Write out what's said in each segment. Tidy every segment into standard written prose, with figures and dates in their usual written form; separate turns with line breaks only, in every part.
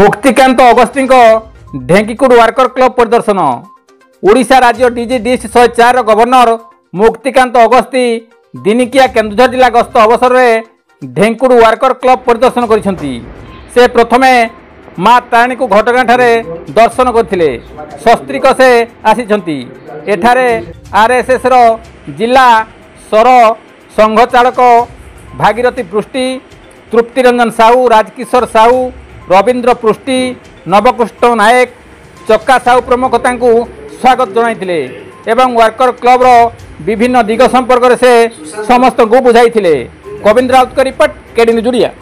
Muktikanta Agasti Dhenkikud worker club परिदर्शन। ओडिशा राज्य DG dist 104 governor Muktikant Agasti दिनिकिया केन्दुझर जिला गस्त अवसर में ढेंकुड़ वर्कर क्लब परिदर्शन करिसेंती। से प्रथमे माँ तारिणी को घटगाँ दर्शन करथिले। शस्त्रिक से आसीछंती। एठारे आरएसएस रो जिला सर संघ चालक भागीरथी पृष्टि, तृप्तिरंजन साहू, राजकिशोर साहू, रवींद्र पृष्टि, नवकृष्ण नायक, चक्का साहू प्रमुख तांकु स्वागत जणाइथिले एवं वर्कर क्लब रो विभिन्न दिग संपर्क से समस्त को बुझाइथिले। गोविंद राउत का रिपोर्ट, केडी न्यूज ओडिया।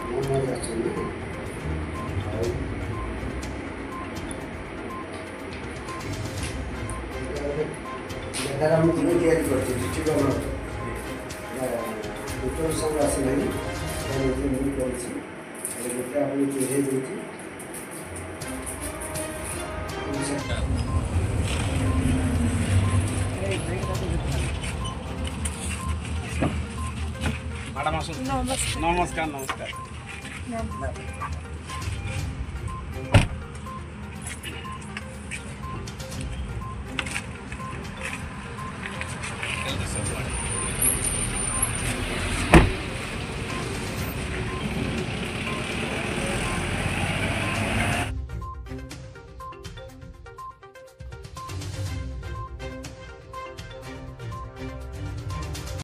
नमस्कार।